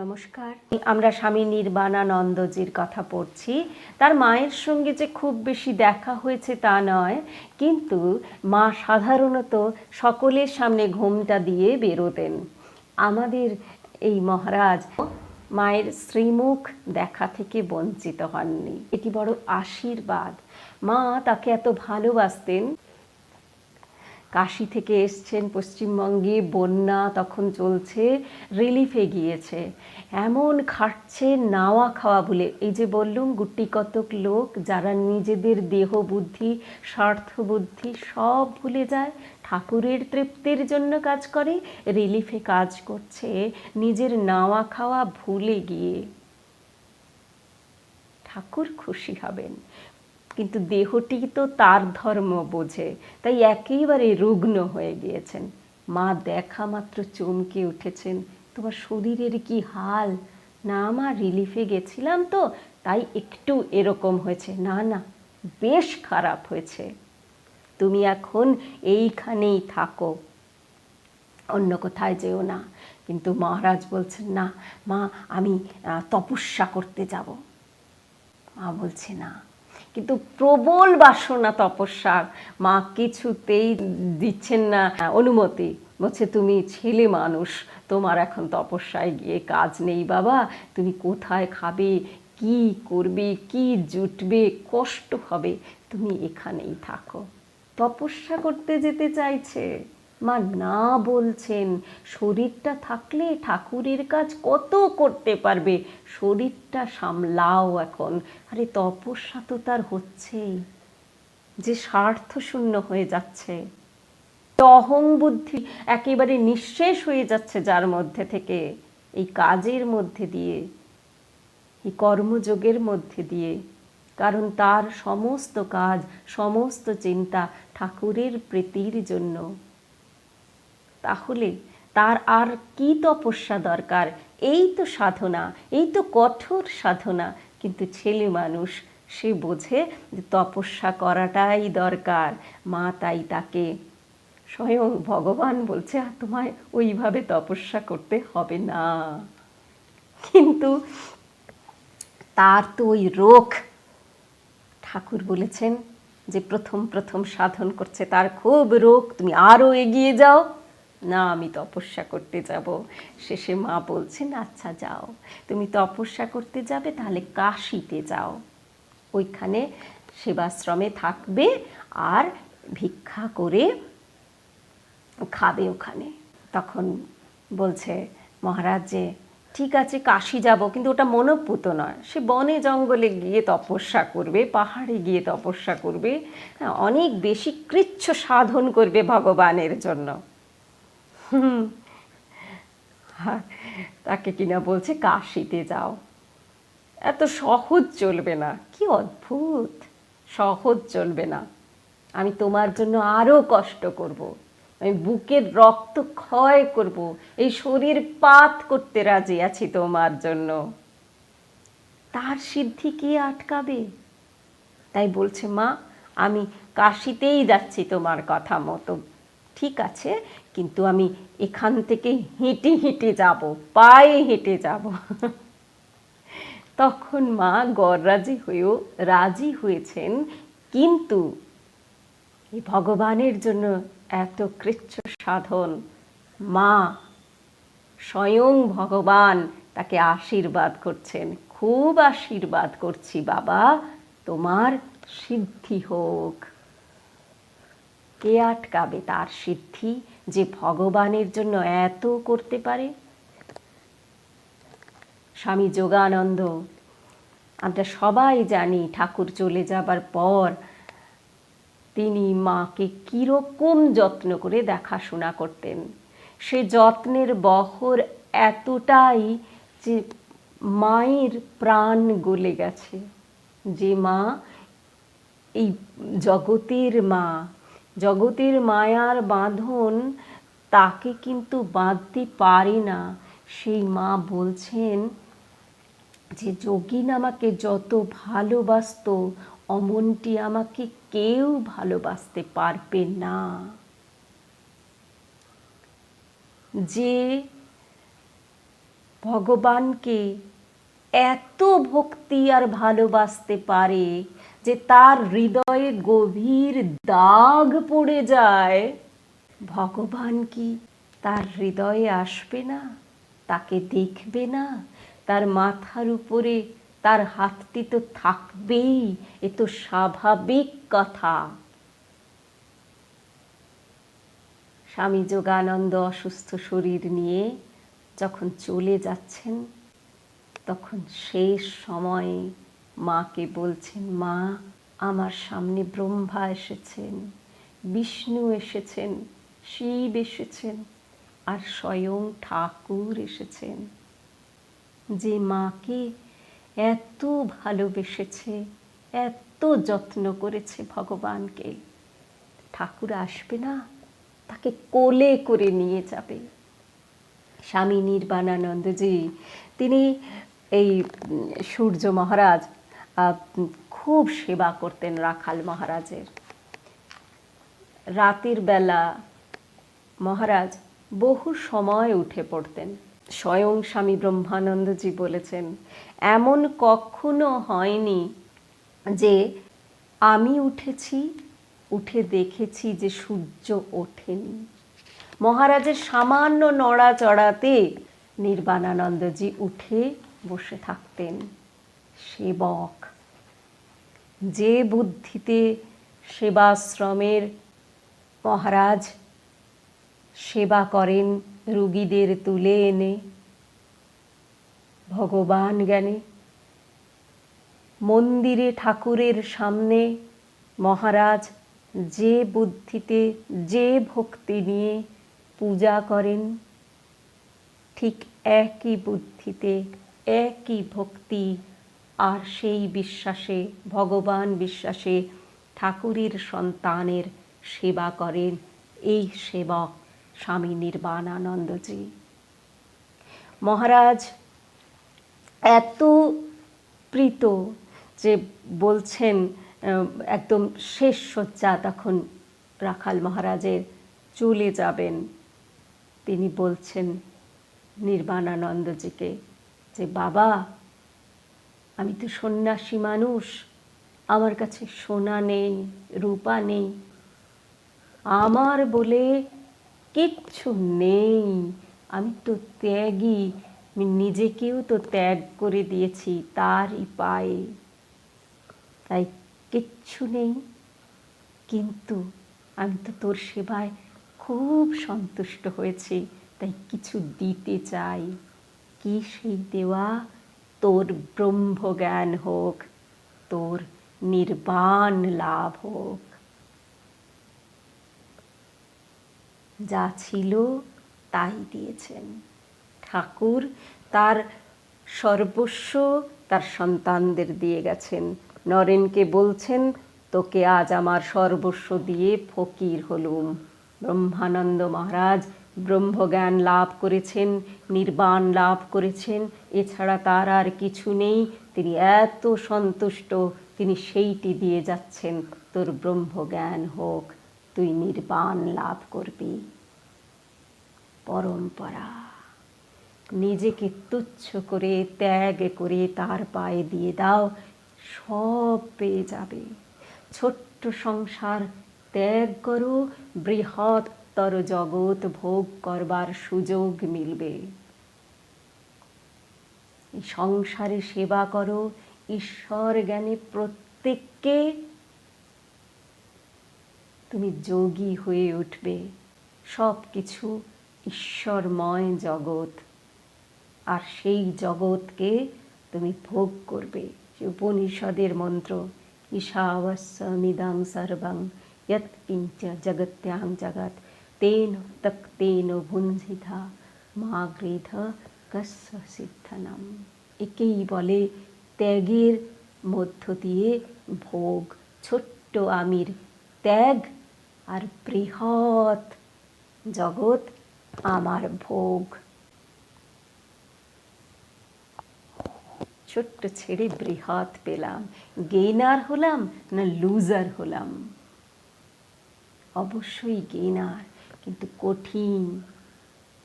নমস্কার। আমরা স্বামী নির্বাণানন্দজির কথা পড়ছি। তার মায়ের সঙ্গে যে খুব বেশি দেখা হয়েছে তা নয়, কিন্তু মা সাধারণত সকলের সামনে ঘোমটা দিয়ে বেরোতেন। আমাদের এই মহারাজ মায়ের শ্রীমুখ দেখা থেকে বঞ্চিত হননি, এটি বড় আশীর্বাদ। মা তাকে এত ভালোবাসতেন। কাশী থেকে এসছেন পশ্চিমবঙ্গে, বন্যা তখন চলছে, রিলিফে গিয়েছে, এমন খাটছে নাওয়া খাওয়া ভুলে। এই যে বললুম গুটি কতক লোক যারা নিজেদের দেহ বুদ্ধি স্বার্থ বুদ্ধি সব ভুলে যায়, ঠাকুরের তৃপ্তির জন্য কাজ করে, রিলিফে কাজ করছে নিজের নাওয়া খাওয়া ভুলে গিয়ে। ঠাকুর খুশি হবেন, কিন্তু দেহটি তো তার ধর্ম বোঝে, তাই একেবারে রুগ্ন হয়ে গিয়েছেন। মা দেখা মাত্র চমকে উঠেছেন, তোমার শরীরের কি হাল? না মা, রিলিফে গেছিলাম তো তাই একটু এরকম হয়েছে। না না, বেশ খারাপ হয়েছে, তুমি এখন এইখানেই থাকো, অন্য কোথায় যেও না। কিন্তু মহারাজ বলছেন, না মা, আমি তপস্যা করতে যাব। মা বলছে না, কিন্তু প্রবল বাসনা তপস্যার। মা কিছুতেই দিচ্ছেন না অনুমতি, বলছে তুমি ছেলে মানুষ, তোমার এখন তপস্যায় গিয়ে কাজ নেই বাবা, তুমি কোথায় খাবে, কি করবে, কি জুটবে, কষ্ট হবে, তুমি এখানেই থাকো। তপস্যা করতে যেতে চাইছে, মা না বলছেন। শরীরটা থাকলে ঠাকুরের কাজ কত করতে পারবে, শরীরটা সামলাও এখন। আরে তপস্যা তো তার হচ্ছেই, যে স্বার্থ শূন্য হয়ে যাচ্ছে, অহং বুদ্ধি একেবারে নিঃশেষ হয়ে যাচ্ছে যার মধ্যে থেকে, এই কাজের মধ্যে দিয়ে, এই কর্মযোগের মধ্যে দিয়ে। কারণ তার সমস্ত কাজ সমস্ত চিন্তা ঠাকুরের প্রীতির জন্য। তাহলে তার আর কি তপস্যা দরকার? এই তো সাধনা, এই তো কঠোর সাধনা। কিন্তু ছেলে মানুষ, সে বোঝে যে তপস্যা করাটাই দরকার। মা তাই তাকে স্বয়ং ভগবান বলছে, তোমায় ওইভাবে তপস্যা করতে হবে না। কিন্তু তার তো ওই রোগ। ঠাকুর বলেছেন যে প্রথম প্রথম সাধন করছে, তার খুব রোগ, তুমি আরও এগিয়ে যাও। না, আমি তপস্যা করতে যাব। শেষে মা বলছেন, আচ্ছা যাও, তুমি তপস্যা করতে যাবে তাহলে কাশীতে যাও, ওইখানে সেবাশ্রমে থাকবে আর ভিক্ষা করে খাবে ওখানে। তখন বলছে মহারাজ যে ঠিক আছে কাশী যাব, কিন্তু ওটা মনোপুত নয়, সে বনে জঙ্গলে গিয়ে তপস্যা করবে, পাহাড়ে গিয়ে তপস্যা করবে, অনেক বেশি কৃচ্ছ সাধন করবে ভগবানের জন্য। তাকে কিনা বলছে কাশীতে যাও। এত সহজ চলবে না। কি অদ্ভুত, সহজ চলবে না। আমি তোমার জন্য আরও কষ্ট করব, আমি বুকের রক্ত ক্ষয় করব, এই শরীর পাত করতে রাজি আছি তোমার জন্য। তার সিদ্ধি কে আটকাবে? তাই বলছে, মা আমি কাশীতেই যাচ্ছি তোমার কথা মতো, ঠিক আছে, কিন্তু আমি এখান থেকে হেঁটে হেঁটে যাব, পায়ে হেঁটে যাব। তখন মা গররাজি হয়েও রাজি হয়েছেন, কিন্তু এই ভগবানের জন্য এত কৃচ্ছ সাধন। মা স্বয়ং ভগবান তাকে আশীর্বাদ করছেন, খুব আশীর্বাদ করছি বাবা, তোমার সিদ্ধি হোক। কে আটকাবে তার সিদ্ধি, যে ভগবানের জন্য এত করতে পারে? স্বামী যোগানন্দ, আমরা সবাই জানি ঠাকুর চলে যাবার পর তিনি মাকে কীরকম যত্ন করে দেখাশোনা করতেন। সে যত্নের বহর এতটাই যে মায়ের প্রাণ গলে গেছে। যে মা এই জগতের মা, জগতের মায়ার বাঁধন তাকে কিন্তু বাঁধতে পারে না। সেই মা বলছেন যে যোগীন আমাকে যত ভালোবাসতো, অমনটি আমাকে কেউ ভালোবাসতে পারবে না। যে ভগবানকে এত ভক্তি আর ভালোবাসতে পারে যে তার হৃদয়ে গভীর দাগ পড়ে যায়, ভগবান কি তার হৃদয়ে আসবে না? তাকে দেখবে না? তার মাথার উপরে তার হাতটি তো থাকবেই, এ তো স্বাভাবিক কথা। স্বামী যোগানন্দ অসুস্থ শরীর নিয়ে যখন চলে যাচ্ছেন, তখন শেষ সময়ে মাকে বলছেন, মা, আমার সামনে ব্রহ্মা এসেছেন, বিষ্ণু এসেছেন, শিব এসেছেন, আর স্বয়ং ঠাকুর এসেছেন। যে মাকে এত ভালোবেসেছে, এত যত্ন করেছে ভগবানকে, ঠাকুর আসবে না? তাকে কোলে করে নিয়ে যাবে। স্বামী নির্বাণানন্দজি তিনি এই সূর্য মহারাজ খুব সেবা করতেন রাখাল মহারাজের। রাতের বেলা মহারাজ বহু সময় উঠে পড়তেন। স্বয়ং স্বামী ব্রহ্মানন্দজি বলেছেন, এমন কখনো হয়নি যে আমি উঠেছি, উঠে দেখেছি যে সূর্য ওঠেনি। মহারাজের সামান্য নড়াচড়াতে নির্বাণানন্দজি উঠে বসে থাকতেন। সেবক, যে বুদ্ধিতে সেবাশ্রমের মহারাজ সেবা করেন রুগীদের তুলে এনে ভগবান জ্ঞানে, মন্দিরে ঠাকুরের সামনে মহারাজ যে বুদ্ধিতে, যে ভক্তি নিয়ে পূজা করেন, ঠিক একই বুদ্ধিতে, একই ভক্তি আর সেই বিশ্বাসে, ভগবান বিশ্বাসে ঠাকুরের সন্তানের সেবা করেন এই সেবক স্বামী নির্বাণানন্দজি। মহারাজ এত প্রীত যে বলছেন, একদম শেষ শয্যা তখন রাখাল মহারাজের, চলে যাবেন, তিনি বলছেন নির্বাণানন্দজিকে যে, বাবা, আমি তো সন্ন্যাসী মানুষ, আমার কাছে সোনা নেই, রূপা নেই, আমার বলে কিচ্ছু নেই, আমি তো ত্যাগী, আমি নিজেকেও তো ত্যাগ করে দিয়েছি তারই পায়ে, তাই কিচ্ছু নেই, কিন্তু আমি তো তোর সেবায় খুব সন্তুষ্ট হয়েছি, তাই কিছু দিতে চাই। কি সেই দেওয়া? তোর ব্রহ্মজ্ঞান হোক, তোর নির্বাণ লাভ হোক। যা ছিল তাই দিয়েছেন ঠাকুর, তার সর্বস্ব তার সন্তানদের দিয়ে গেছেন। নরেনকে বলছেন, তোকে আজ আমার সর্বস্ব দিয়ে ফকির হলুম। ব্রহ্মানন্দ মহারাজ ব্রহ্মজ্ঞান লাভ করেছেন, নির্বাণ লাভ করেছেন, এছাড়া তার আর কিছু নেই। তিনি এত সন্তুষ্ট, তিনি সেইটি দিয়ে যাচ্ছেন, তোর ব্রহ্মজ্ঞান হোক, তুই নির্বাণ লাভ করবি। পরম্পরা, নিজেকে তুচ্ছ করে ত্যাগ করে তার পায়ে দিয়ে দাও, সব পেয়ে যাবে। ছোট্ট সংসার ত্যাগ করো, বৃহত্তর জগৎ ভোগ করবার সুযোগ মিলবে। এই সংসারে সেবা করো, ঈশ্বর জ্ঞানে প্রত্যেককে তুমি যোগী হয়ে উঠবে। সব কিছু ঈশ্বরময় জগৎ, আর সেই জগৎকে তুমি ভোগ করবে। উপনিষদের মন্ত্র, ঈশাবস্যমিদং সর্বং যৎ কিঞ্চ জগত্যাং জগৎ তেন তক্তেন ভুঞ্জিথা মা গৃধ কস্য সিদ্ধনম। একেই বলে ত্যাগের মধ্য দিয়ে ভোগ। ছোট্ট আমির ত্যাগ, আর বৃহৎ জগৎ আমার ভোগ। ছোট্ট ছেড়ে বৃহৎ পেলাম, গেইনার হলাম না লুজার হলাম? অবশ্যই গেইনার, কিন্তু কঠিন,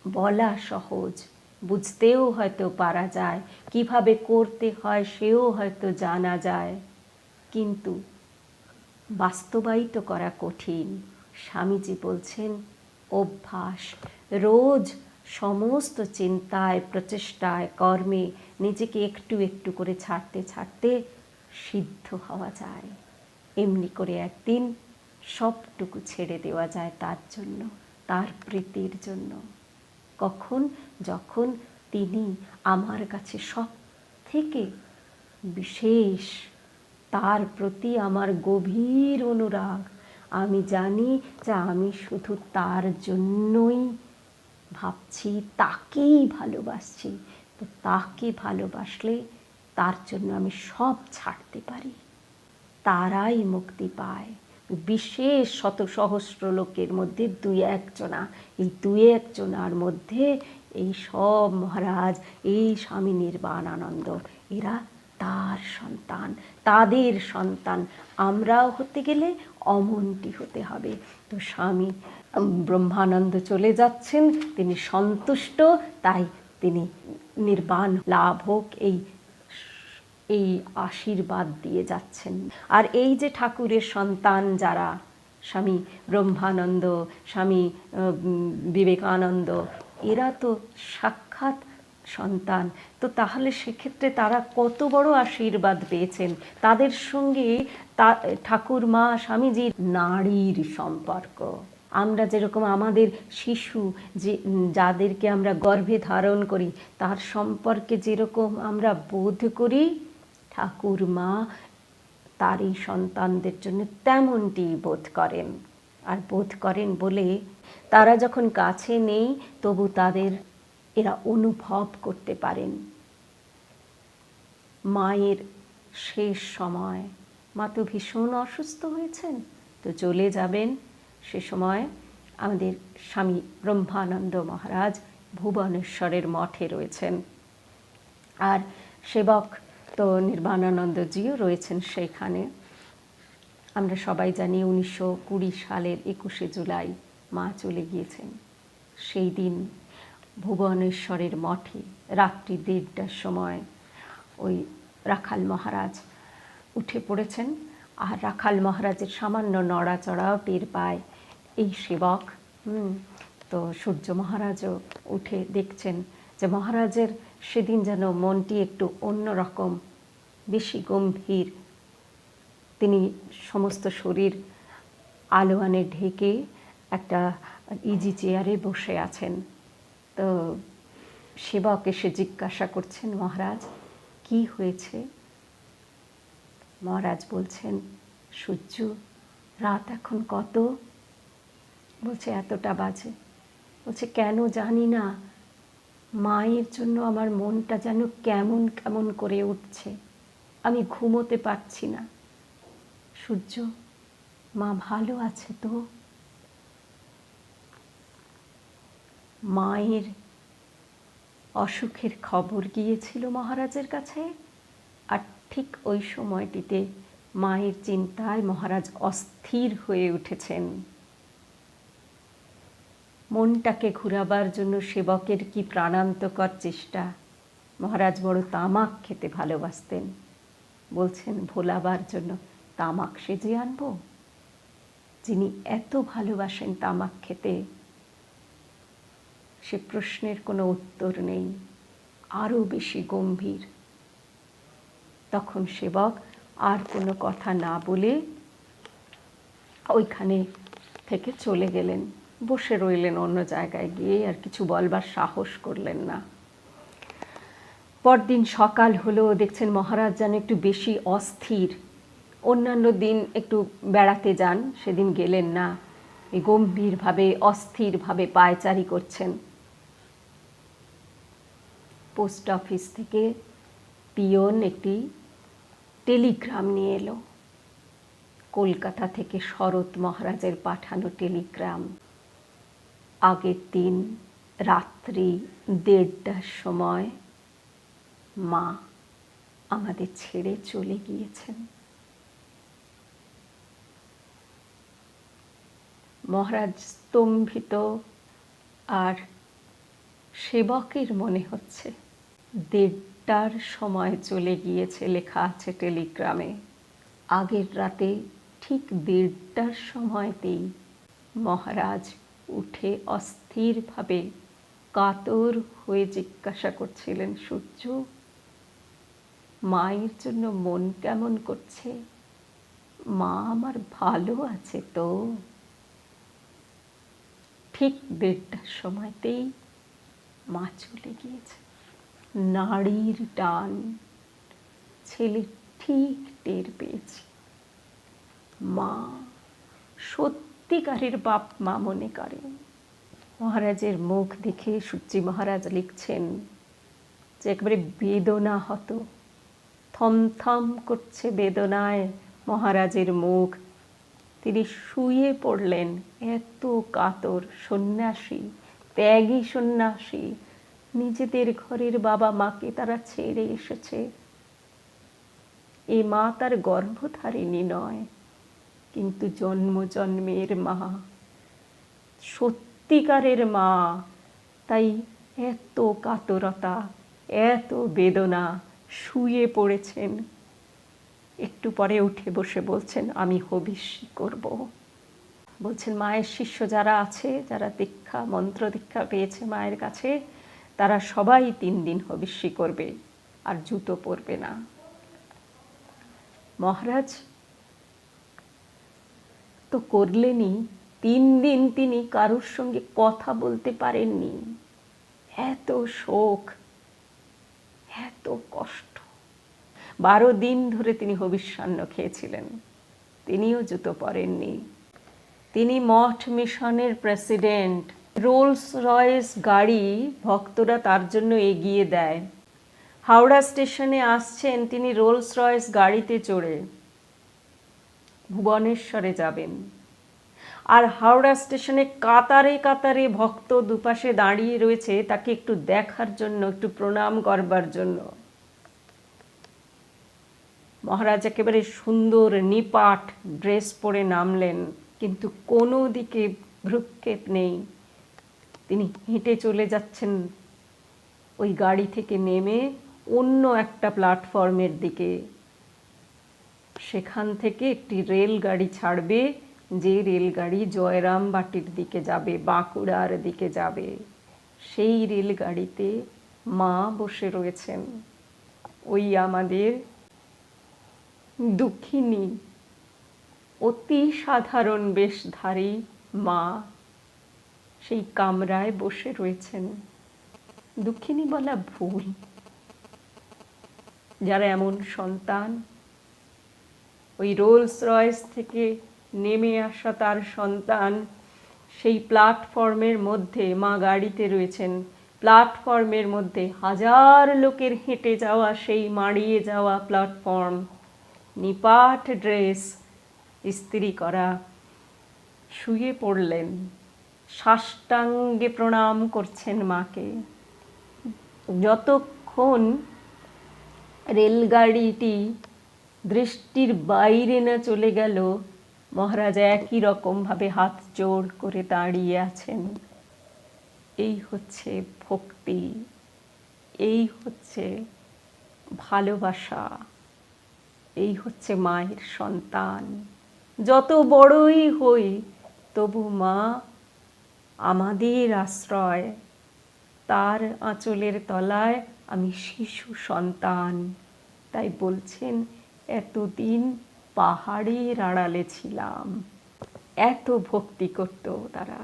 বলা সহজ, বুঝতেও হয়তো পারা যায়, কিভাবে করতে হয় সেও হয়তো জানা যায়, কিন্তু বাস্তবায়িত করা কঠিন। স্বামীজি বলছেন অভ্যাস, রোজ সমস্ত চিন্তায়, প্রচেষ্টায়, কর্মে নিজেকে একটু একটু করে ছাড়তে ছাড়তে সিদ্ধ হওয়া যায়। এমনি করে একদিন সবটুকু ছেড়ে দেওয়া যায় তার জন্য, তার প্রীতির জন্য। কখন? যখন তিনি আমার কাছে সব থেকে বিশেষ, তার প্রতি আমার গভীর অনুরাগ। আমি জানি যে আমি শুধু তার জন্যই ভাবছি, তাকেই ভালোবাসছি। তো তাকে ভালোবাসলে তার জন্য আমি সব ছাড়তে পারি, তারাই মুক্তি পায়। বিশেষ শত সহস্র লোকের মধ্যে দুই একজনা, এই দুই একজনার মধ্যে এই সব মহারাজ, এই স্বামী নির্বাণানন্দ, এরা তার সন্তান, তাদের সন্তান। আমরাও হতে গেলে অমনটি হতে হবে। তো স্বামী ব্রহ্মানন্দ চলে যাচ্ছেন, তিনি সন্তুষ্ট, তাই তিনি নির্বাণ লাভ হোক এই আশীর্বাদ দিয়ে যাচ্ছেন। আর এই যে ঠাকুরের সন্তান যারা, স্বামী ব্রহ্মানন্দ, স্বামী বিবেকানন্দ, এরা তো সাক্ষাৎ সন্তান। তো তাহলে সেক্ষেত্রে তারা কত বড় আশীর্বাদ পেয়েছেন। তাদের সঙ্গে ঠাকুরমা স্বামীজির নারীর সম্পর্ক। আমরা যেরকম আমাদের শিশু যে যাদেরকে আমরা গর্ভে ধারণ করি, তার সম্পর্কে যেরকম আমরা বোধ করি, ঠাকুরমা তার এই সন্তানদের জন্য তেমনটি বোধ করেন। আর বোধ করেন বলে তারা যখন কাছে নেই, তবু তাদের এরা অনুভব করতে পারেন। মায়ের শেষ সময়, মা তো ভীষণ অসুস্থ হয়েছেন, তো চলে যাবেন। সে সময় আমাদের স্বামী ব্রহ্মানন্দ মহারাজ ভুবনেশ্বরের মঠে রয়েছেন, আর সেবক তো নির্বাণানন্দজিও রয়েছেন সেখানে। আমরা সবাই জানি 1920 সালের 21শে জুলাই মা চলে গিয়েছেন। সেই দিন ভুবনেশ্বরের মঠে রাত্রি 1:30টার সময় ওই রাখাল মহারাজ উঠে পড়েছেন, আর রাখাল মহারাজের সামান্য নড়াচড়াও টের পায় এই সেবক। তো সূর্য মহারাজও উঠে দেখছেন যে মহারাজের সেদিন যেন মনটি একটু অন্যরকম, বেশি গম্ভীর। তিনি সমস্ত শরীর আলোয়ানে ঢেকে একটা ইজি চেয়ারে বসে আছেন। তো সেবক এসে জিজ্ঞাসা করছেন, মহারাজ কি হয়েছে? মহারাজ বলছেন, সূর্য, রাত এখন কত? বলছে এতটা বাজে। বলছে কেন জানি না, মায়ের জন্য আমার মনটা যেন কেমন কেমন করে উঠছে, আমি ঘুমোতে পারছি না। সূর্য, মা ভালো আছে তো? মায়ের অসুখের খবর গিয়েছিল মহারাজের কাছে, আর ঠিক ওই সময়টিতে মায়ের চিন্তায় মহারাজ অস্থির হয়ে উঠেছেন। মনটাকে ঘুরাবার জন্য সেবকের কি প্রাণান্তকর চেষ্টা। মহারাজ বড় তামাক খেতে ভালোবাসতেন। বলছেন ভোলাবার জন্য তামাক সেজে আনবো? যিনি এত ভালোবাসেন তামাক খেতে, সে প্রশ্নের কোনো উত্তর নেই, আরও বেশি গম্ভীর। তখন সেবক আর কোনো কথা না বলে ওইখানে থেকে চলে গেলেন, বসে রইলেন অন্য জায়গায় গিয়ে, আর কিছু বলবার সাহস করলেন না। পরদিন সকাল হলো, দেখছেন মহারাজ যেন একটু বেশি অস্থির। অন্যান্য দিন একটু বেড়াতে যান, সেদিন গেলেন না, এই গম্ভীরভাবে অস্থিরভাবে পায়চারি করছেন। পোস্ট অফিস থেকে পিয়ন একটি টেলিগ্রাম নিয়ে এলো, কলকাতা থেকে শরৎ মহারাজের পাঠানো টেলিগ্রাম। আগের দিন রাত্রি 1:30টার সময় মা আমাদের ছেড়ে চলে গিয়েছেন। মহারাজ স্তম্ভিত আর সেবকের মনে হচ্ছে 1:30টার সময় চলে গিয়েছে, লেখা আছে টেলিগ্রামে। আগের রাতে ঠিক 1:30টার সময়তেই মহারাজ উঠে অস্থিরভাবে কাতর হয়ে জিজ্ঞাসা করছিলেন, সূর্য, মায়ের জন্য মন কেমন করছে? মা আমার ভালো আছে তো? ঠিক 1:30টার সময়তেই মা চলে গিয়েছে। নাড়ির টান ছেলে ঠিক টের পেয়েছে। মা সত্যিকারের বাপ মা মনে করেন। মহারাজের মুখ দেখে সূর্যি মহারাজ লিখছেন যে একেবারে বেদনা হতো, থমথম করছে বেদনায় মহারাজের মুখ। তিনি শুয়ে পড়লেন, এত কাতর। সন্ন্যাসী, ত্যাগী সন্ন্যাসী, নিজেদের ঘরের বাবা মাকে তারা ছেড়ে এসেছে। এ মা তার গর্ভধারিণী নয়, কিন্তু জন্ম জন্মের মা, সত্যিকারের মা। তাই এত কাতরতা, এত বেদনা। শুয়ে পড়েছেন। একটু পরে উঠে বসে বলছেন, আমি হবিষ্যি করব। বলছেন মায়ের শিষ্য যারা আছে, যারা দীক্ষা মন্ত্র দীক্ষা পেয়েছে মায়ের কাছে, তারা সবাই 3 দিন হবিষ্যি করবে, আর জুতো পরবে না। মহারাজ তো করলেনই, 3 দিন তিনি কারোর সঙ্গে কথা বলতে পারেননি। এত শোক, এত কষ্ট। 12 দিন ধরে তিনি হবিষ্যান্ন খেয়েছিলেন, তিনিও জুতো পরেননি। তিনি মঠ মিশনের প্রেসিডেন্ট। রোলস রয়েস গাড়ি ভক্তরা তার জন্য এগিয়ে দেয়। হাওড়া স্টেশনে আসছেন তিনি রোলস রয়েস গাড়িতে চড়ে, ভুবনেশ্বরে যাবেন। আর হাওড়া স্টেশনে কাতারে কাতারে ভক্ত দুপাশে দাঁড়িয়ে রয়েছে তাকে একটু দেখার জন্য, একটু প্রণাম করবার জন্য। মহারাজ একেবারে সুন্দর নিপাট ড্রেস পরে নামলেন, কিন্তু কোনো দিকে ভ্রুক্ষেপ নেই। তিনি হেঁটে চলে যাচ্ছেন ওই গাড়ি থেকে নেমে অন্য একটা প্ল্যাটফর্মের দিকে। সেখান থেকে একটি রেলগাড়ি ছাড়বে, যে রেলগাড়ি জয়রামবাটির দিকে যাবে, বাঁকুড়ার দিকে যাবে। সেই রেলগাড়িতে মা বসে রয়েছেন, ওই আমাদের দুঃখিনী, অতি সাধারণ বেশধারী মা সেই কামরায় বসে রয়েছেন। দুঃখিনী বলা ভুল, যারা এমন সন্তান, ওই রোলস রয়েস থেকে নেমে আসা তার সন্তান, সেই প্ল্যাটফর্মের মধ্যে মা গাড়িতে রয়েছেন। প্ল্যাটফর্মের মধ্যে হাজার লোকের হেঁটে যাওয়া সেই মাড়িয়ে যাওয়া প্ল্যাটফর্ম, নিপাট ড্রেস, ইস্ত্রি করা। শুয়ে পড়লেন, সাষ্টাঙ্গে প্রণাম করছেন মাকে। যতক্ষণ রেলগাড়িটি দৃষ্টির বাইরে না চলে গেল, মহারাজ একই রকমভাবে হাত জোড় করে দাঁড়িয়ে আছেন। এই হচ্ছে ভক্তি, এই হচ্ছে ভালোবাসা, এই হচ্ছে মায়ের সন্তান। যত বড়ই হই তবু মা আমাদের আশ্রয়, তার আঁচলের তলায় আমি শিশু সন্তান। তাই বলছেন, এতদিন পাহাড়ের আড়ালে ছিলাম। এত ভক্তি করত তারা,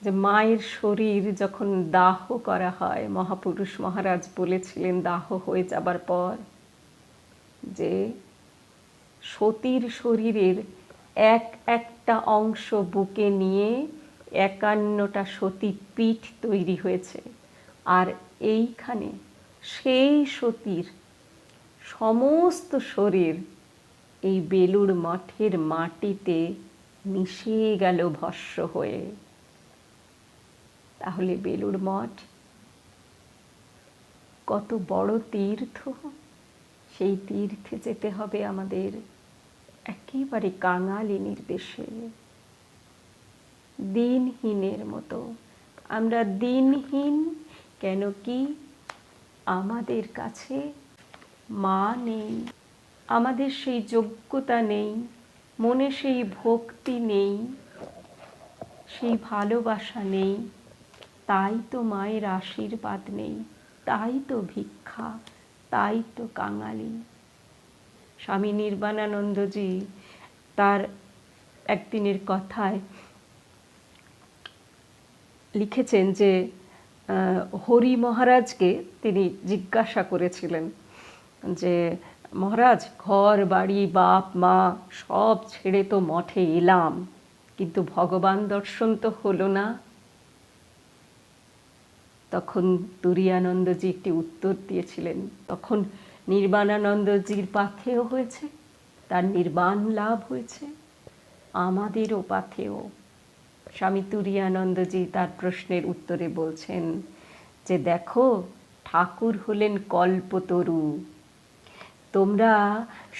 যে মায়ের শরীর যখন দাহ করা হয়, মহাপুরুষ মহারাজ বলেছিলেন দাহ হয়ে যাবার পর যে সতীর শরীরের এক একটা অংশ বুকে নিয়ে 51টা সতী পীঠ তৈরি হয়েছে। আর এইখানে সেই সতীর সমস্ত শরীর এই বেলুড় মঠের মাটিতে মিশে গেল ভস্ম হয়ে। তাহলে বেলুড় মঠ কত বড় তীর্থ! সেই তীর্থে যেতে হবে আমাদের একেবারে কাঙালিনীর বেশে, দিনহীনের মতো। আমরা দিনহীন, কেন কি আমাদের কাছে মা নেই, আমাদের সেই যোগ্যতা নেই, মনে সেই ভক্তি নেই, সেই ভালোবাসা নেই, তাই তো মায়ের আশীর্বাদ নেই, তাই তো ভিক্ষা, তাই তো কাঙালি। স্বামী নির্বাণানন্দজি তার একদিনের কথায় লিখেছেন যে হরি মহারাজকে তিনি জিজ্ঞাসা করেছিলেন যে মহারাজ, ঘর বাড়ি বাপ মা সব ছেড়ে তো মঠে এলাম, কিন্তু ভগবান দর্শন তো হলো না। তখন তুরীয়ানন্দজি একটি উত্তর দিয়েছিলেন, তখন নির্বাণানন্দজির পাথেয় হয়েছে, তার নির্বাণ লাভ হয়েছে, আমাদেরও পাথেয়। স্বামী তুরীয়ানন্দজি তার প্রশ্নের উত্তরে বলছেন যে দেখো, ঠাকুর হলেন কল্পতরু, তোমরা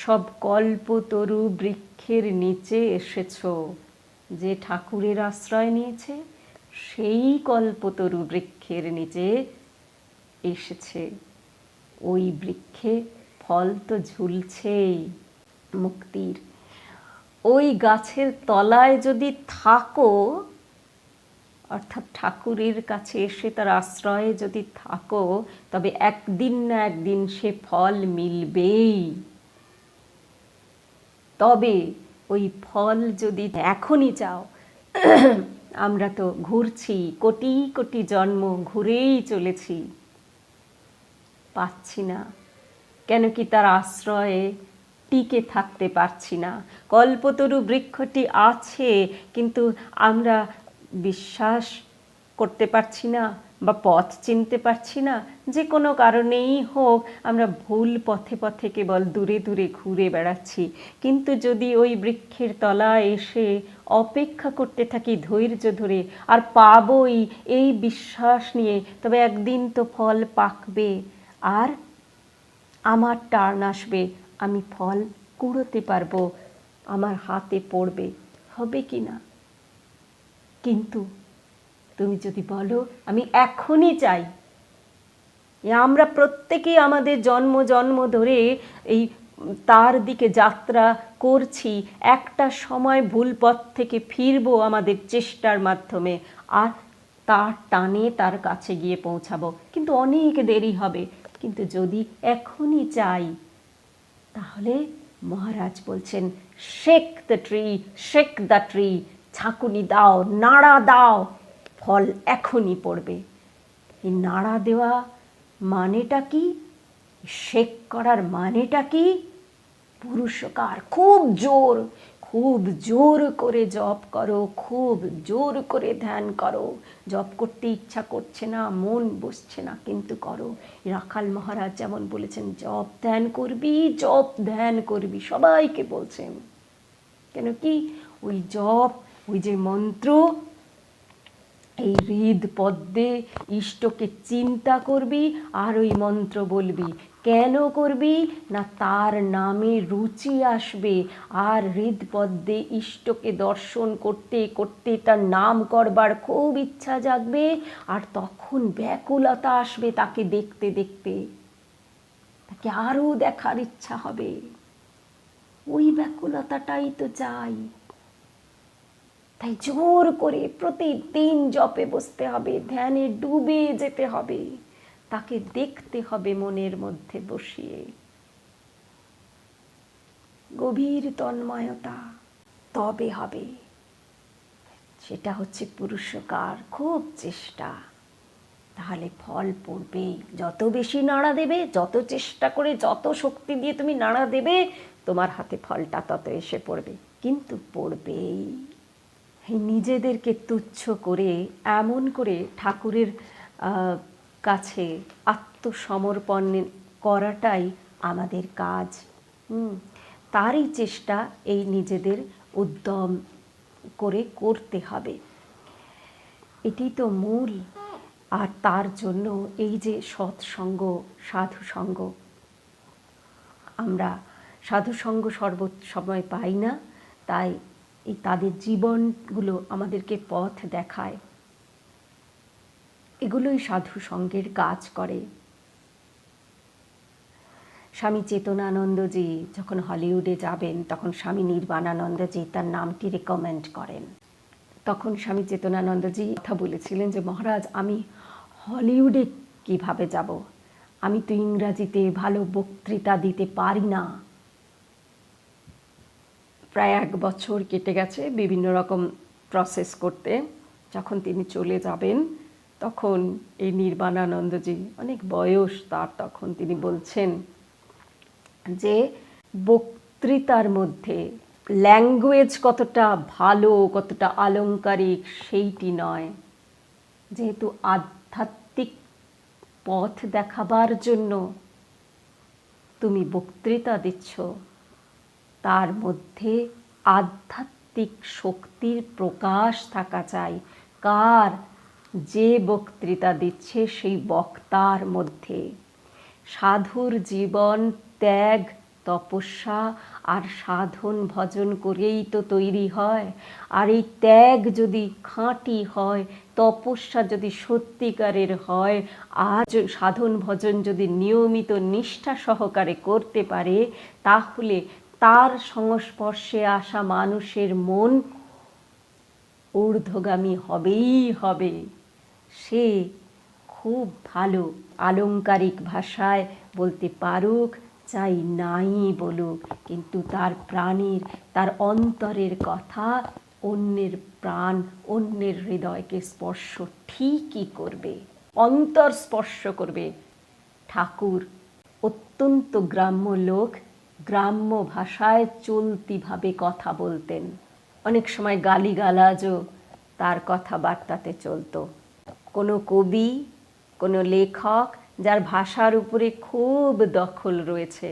সব কল্পতরু বৃক্ষের নিচে এসেছো। যে ঠাকুরের আশ্রয় নিয়েছে সেই কল্পতরু বৃক্ষের নিচে এসেছে, ওই বৃক্ষে ফল তো ঝুলছেই মুক্তির। ওই গাছের তলায় যদি থাকো, অর্থাৎ ঠাকুরের কাছে এসে তার আশ্রয়ে যদি থাকো, তবে একদিন না একদিন সে ফল মিলবেই। তবে ওই ফল যদি এখনই চাও, আমরা তো ঘুরছি, কোটি কোটি জন্ম ঘুরেই চলেছি, পাচ্ছি না, কেন কি তার আশ্রয়ে টিকে থাকতে পারছি না। কল্পতরু বৃক্ষটি আছে, কিন্তু আমরা বিশ্বাস করতে পারছি না বা পথ চিনতে পারছি না, যে কোনো কারণেই হোক আমরা ভুল পথে পথে কেবল দূরে দূরে ঘুরে বেড়াচ্ছি। কিন্তু যদি ওই বৃক্ষের তলায় এসে অপেক্ষা করতে থাকি ধৈর্য ধরে, আর পাবই এই বিশ্বাস নিয়ে, তবে একদিন তো ফল পাকবে, আর আমার টার্ন আসবে, আমি ফল কুড়োতে পারবো, আমার হাতে পড়বে, হবে কি না? কিন্তু তুমি যদি বলো আমি এখনই চাই, আমরা প্রত্যেকেই আমাদের জন্ম জন্ম ধরে এই তার দিকে যাত্রা করছি, একটা সময় ভুল পথ থেকে ফিরবো আমাদের চেষ্টার মাধ্যমে, আর তার টানে তার কাছে গিয়ে পৌঁছাবো, কিন্তু অনেক দেরি হবে। কিন্তু যদি এখনই চাই, তাহলে মহারাজ বলছেন shake the tree, shake the tree, ঝাঁকুনি দাও, নাড়া দাও, ফল এখনই পড়বে। এই নাড়া দেওয়া মানেটা কি? শেক করার মানেটা কি? পুরুষকার, খুব জোর করে জপ করো, খুব জোর করে ধ্যান করো। জপ করতে ইচ্ছা করছে না, মন বসছে না, কিন্তু করো। রাখাল মহারাজ যেমন বলেছেন, জপ ধ্যান করবি, জপ ধ্যান করবি, সবাইকে বলছেন। কেন কি ওই জপ, ওই যে মন্ত্র, এই হৃদ পদ্মে ইষ্টকে চিন্তা করবি আর ওই মন্ত্র বলবি। কেন করবি না, তার নামে রুচি আসবে, আর হৃদ পদ্মে ইষ্টকে দর্শন করতে করতে তার নাম করবার খুব ইচ্ছা জাগবে, আর তখন ব্যাকুলতা আসবে তাকে দেখতে দেখতে, তাকে আরো দেখার ইচ্ছা হবে। ওই ব্যাকুলতাটাই তো চাই। তাই জোর করে প্রতিদিন জপে বসতে হবে, ধ্যানে ডুবে যেতে হবে, তাকে দেখতে হবে মনের মধ্যে বসিয়ে। গভীর তন্ময়তা, তবে হবে। সেটা হচ্ছে পুরুষকার, খুব চেষ্টা, তাহলে ফল পড়বে। যত বেশি নাড়া দেবে, যত চেষ্টা করে, যত শক্তি দিয়ে তুমি নাড়া দেবে, তোমার হাতে ফলটা তত এসে পড়বে, কিন্তু পড়বেই। নিজেদেরকে তুচ্ছ করে, এমন করে ঠাকুরের কাছে আত্মসমর্পণ করাটাই আমাদের কাজ। তারই চেষ্টা এই নিজেদের উদ্যম করে করতে হবে, এটি তো মূল। আর তার জন্য এই যে সৎসঙ্গ, সাধুসঙ্গ, আমরা সাধুসঙ্গ সময় পাই না, তাই এই তাদের জীবনগুলো আমাদেরকে পথ দেখায়। এগুলোই সাধু সঙ্গের কাজ করে। স্বামী চেতনানন্দজি যখন হলিউডে যাবেন তখন স্বামী নির্বাণানন্দজি তার নামটি রেকমেন্ড করেন। তখন স্বামী চেতনানন্দজি কথা বলেছিলেন যে মহারাজ, আমি হলিউডে কিভাবে যাব, আমি তো ইংরাজিতে ভালো বক্তৃতা দিতে পারি না। প্রায় 1 বছর কেটে গেছে বিভিন্ন রকম প্রসেস করতে। যখন তিনি চলে যাবেন তখন এই নির্বাণানন্দজি, অনেক বয়স তার তখন, তিনি বলছেন যে বক্তৃতার মধ্যে ল্যাঙ্গুয়েজ কতটা ভালো, কতটা আলংকারিক সেইটি নয়, যেহেতু আধ্যাত্মিক পথ দেখাবার জন্য তুমি বক্তৃতা দিচ্ছ, তার মধ্যে আধ্যাত্মিক শক্তির প্রকাশ থাকা চাই। কার? যে বক্তৃতা দিচ্ছে সেই বক্তার মধ্যে। সাধুর জীবন ত্যাগ, তপস্যা আর সাধন ভজন করেই তো তৈরি হয়। আর এই ত্যাগ যদি খাঁটি হয়, তপস্যা যদি সত্যিকারের হয়, আর সাধন ভজন যদি নিয়মিত নিষ্ঠা সহকারে করতে পারে, তাহলে তার সংস্পর্শে আসা মানুষের মন ঊর্ধ্বগামী হবেই হবে। সে খুব ভালো আলংকারিক ভাষায় বলতে পারুক, চাই নাই বলুক, কিন্তু তার প্রাণের, তার অন্তরের কথা অন্যের প্রাণ, অন্যের হৃদয়কে স্পর্শ ঠিকই করবে, অন্তর স্পর্শ করবে। ঠাকুর অত্যন্ত গ্রাম্য লোক, গ্রাম্য ভাষায় চলতিভাবে কথা বলতেন। অনেক সময় গালিগালাজও তার কথাবার্তাতে চলতো। কোনো কবি, কোনো লেখক যার ভাষার উপরে খুব দখল রয়েছে,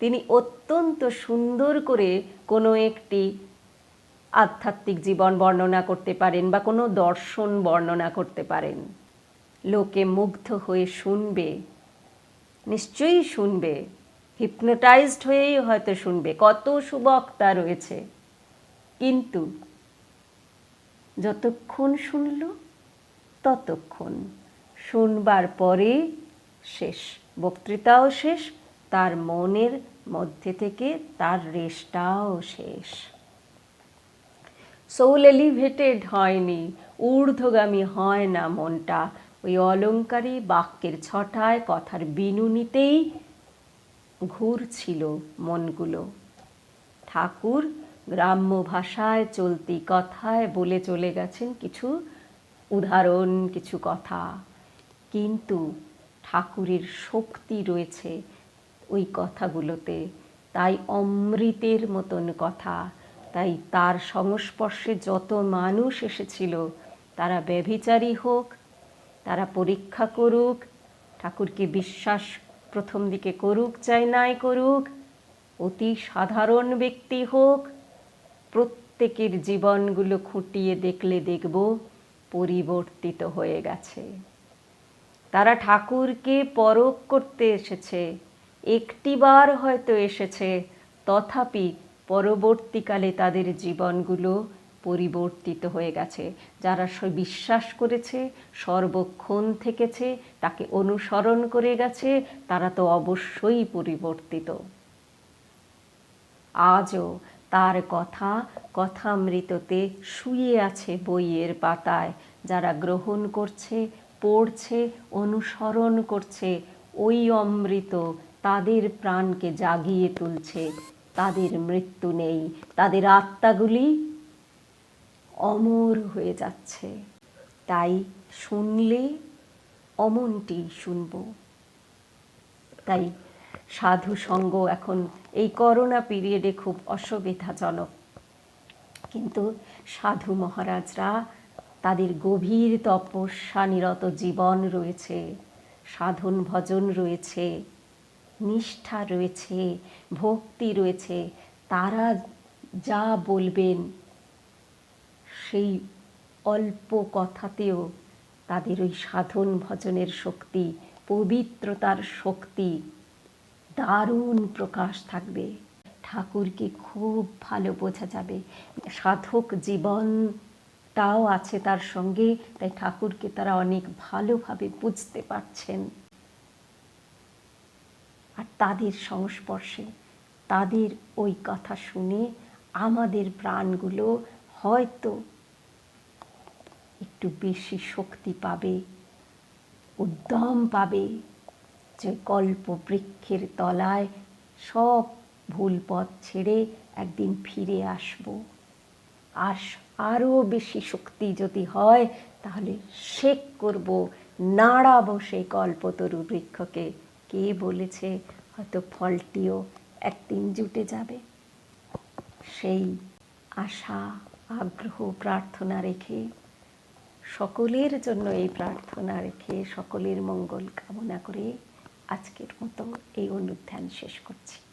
তিনি অত্যন্ত সুন্দর করে কোনো একটি আধ্যাত্মিক জীবন বর্ণনা করতে পারেন বা কোনো দর্শন বর্ণনা করতে পারেন। লোকে মুগ্ধ হয়ে শুনবে, নিশ্চয়ই শুনবে, হিপনোটাইজড হয়েই হয়তো শুনবে। কত সুবক্তা রয়েছে, কিন্তু যতক্ষণ শুনল ততক্ষণ, শুনবার পরে শেষ, বক্তৃতাও শেষ, তার মনের মধ্যে থেকে তার রেশটাও শেষ। সোল এলিভেটেড হয়নি, ঊর্ধ্বগামী হয় না মনটা, ওই অলংকারী বাক্যের ছটায়, কথার বিনুনিতেই ঘুরছিল মনগুলো। ঠাকুর গ্রাম্য ভাষায় চলতি কথায় বলে চলে গেছেন কিছু উদাহরণ, কিছু কথা, কিন্তু ঠাকুরের শক্তি রয়েছে ওই কথাগুলোতে, তাই অমৃতের মতন কথা। তাই তার সংস্পর্শে যত মানুষ এসেছিল, তারা ব্যভিচারী হোক, তারা পরীক্ষা করুক, ঠাকুরকে বিশ্বাস প্রথম দিকে করুক চাই নাই করুক, অতি সাধারণ ব্যক্তি হোক, প্রত্যেকের জীবনগুলো খুঁটিয়ে দেখলে দেখব পরিবর্তিত হয়ে গেছে। তারা ঠাকুরকে পরখ করতে এসেছে, একটিবার হয়তো এসেছে, তথাপি পরবর্তীকালে তাদের জীবনগুলো পরিবর্তিত হয়ে গেছে। যারা বিশ্বাস করেছে, সর্বক্ষণ থেকেছে, তাকে অনুসরণ করে গেছে, তারা তো অবশ্যই পরিবর্তিত। আজও তার কথা কথামৃততে শুয়ে আছে বইয়ের পাতায়। যারা গ্রহণ করছে, পড়ছে, অনুসরণ করছে, ওই অমৃত তাদের প্রাণকে জাগিয়ে তুলছে। তাদের মৃত্যু নেই, তাদের আত্মাগুলি অমর হয়ে যাচ্ছে। তাই শুনলে অমনটি শুনব। তাই সাধু সঙ্গ এখন এই করোনা পিরিয়ডে খুব অসুবিধাজনক, কিন্তু সাধু মহারাজরা, তাদের গভীর তপস্যা নিরত জীবন রয়েছে, সাধন ভজন রয়েছে, নিষ্ঠা রয়েছে, ভক্তি রয়েছে। তারা যা বলবেন সেই অল্প কথাতেও তাদের ওই সাধন ভজনের শক্তি, পবিত্রতার শক্তি দারুণ প্রকাশ থাকবে। ঠাকুরকে খুব ভালো বোঝা যাবে। সাধক জীবন তাও আছে তার সঙ্গে, তাই ঠাকুরকে তারা অনেক ভালোভাবে বুঝতে পারছেন। আর তাদের সংস্পর্শে, তাদের ওই কথা শুনে আমাদের প্রাণগুলো হয়তো একটু বেশি শক্তি পাবে, উদ্যম পাবে, যে কল্প বৃক্ষের তলায় সব ভুল পথ ছেড়ে একদিন ফিরে আসব। আর আরও বেশি শক্তি যদি হয় তাহলে শেক করব, নাড়াবো সেই কল্পতরু বৃক্ষকে। কে বলেছে হয়তো ফলটিও একদিন জুটে যাবে। সেই আশা, আগ্রহ, প্রার্থনা রেখে, সকলের জন্য এই প্রার্থনা রেখে, সকলের মঙ্গল কামনা করে আজকের মতো এই অনুধ্যান শেষ করছি।